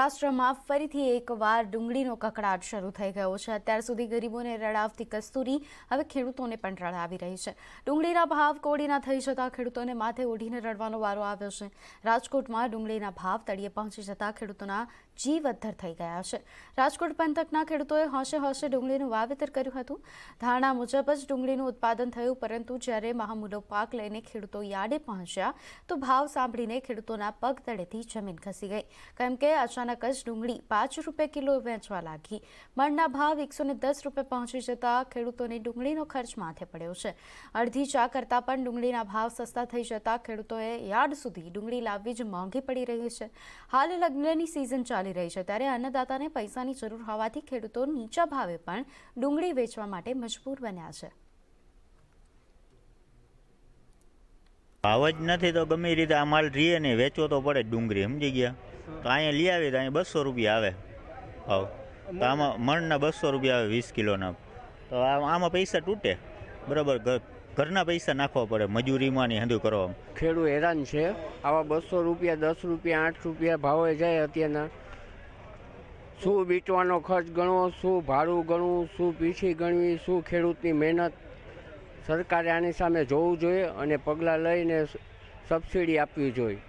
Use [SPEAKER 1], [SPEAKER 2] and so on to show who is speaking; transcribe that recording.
[SPEAKER 1] સૌરાષ્ટ્રમાં ફરીથી એકવાર ડુંગળીનો કકળાટ શરૂ થઈ ગયો છે। અત્યાર સુધી ગરીબોને રડાવતી કસ્તુરી હવે ખેડૂતોને પણ રડાવી રહી છે। ડુંગળીના ભાવ કોડીના થઈ જતા ખેડૂતોને માથે ઓઢીને રડવાનો વારો આવ્યો છે। રાજકોટમાં ડુંગળીના ભાવ તળિયે પહોંચી જતા ખેડૂતોના જીવ અદ્ધર થઈ ગયા છે। રાજકોટ પંથકના ખેડૂતોએ હોંશે હોંશે ડુંગળીનું વાવેતર કર્યું હતું। ધારણા મુજબ જ ડુંગળીનું ઉત્પાદન થયું, પરંતુ જ્યારે મહામૂલો પાક લઈને ખેડૂતો યાર્ડે પહોંચ્યા તો ભાવ સાંભળીને ખેડૂતોના પગ તળેથી જમીન ખસી ગઈ, કેમ કે અચાનક જ ડુંગળી 5 રૂપિયા કિલો વેચવા લાગી। મણના ભાવ 110 રૂપિયા પહોંચી જતા ખેડૂતોને ડુંગળીનો ખર્ચ માથે પડ્યો છે। અડધી ચા કરતાં પણ ડુંગળીના ભાવ સસ્તા થઈ જતા ખેડૂતોએ યાર્ડ સુધી ડુંગળી લાવવી જ મોંઘી પડી રહી છે। હાલ લગ્નની સિઝન ચાલી રહી છે, ત્યારે અન્નદાતાને પૈસાની જરૂર હોવાથી ખેડૂતો નીચા ભાવે પણ ડુંગળી વેચવા માટે મજબૂર બન્યા છે।
[SPEAKER 2] ભાવ જ નથી તો ગમે રીતે આ માલ રીએ ને વેચવો તો પડે ડુંગળી, સમજી ગયા? તો અહીંયા લઈ આવી તો અહીંયા 200 રૂપિયા આવે ભાવ, તો આમાં મણના 200 રૂપિયા આવે 20 કિલોના, તો આમાં પૈસા તૂટે બરાબર, ઘરના પૈસા નાખવા પડે મજૂરીમાં ને હંધું કરવામાં।
[SPEAKER 3] ખેડૂત હેરાન છે। આવા 200 રૂપિયા 10 રૂપિયા 8 રૂપિયા ભાવે જાય અત્યારના। શું બીટવાનો ખર્ચ ગણવો, શું ભાડું ગણવું, શું પીછી ગણવી, શું ખેડૂતની મહેનત। સરકારે આની સામે જોવું જોઈએ અને પગલાં લઈને સબસિડી આપવી જોઈએ।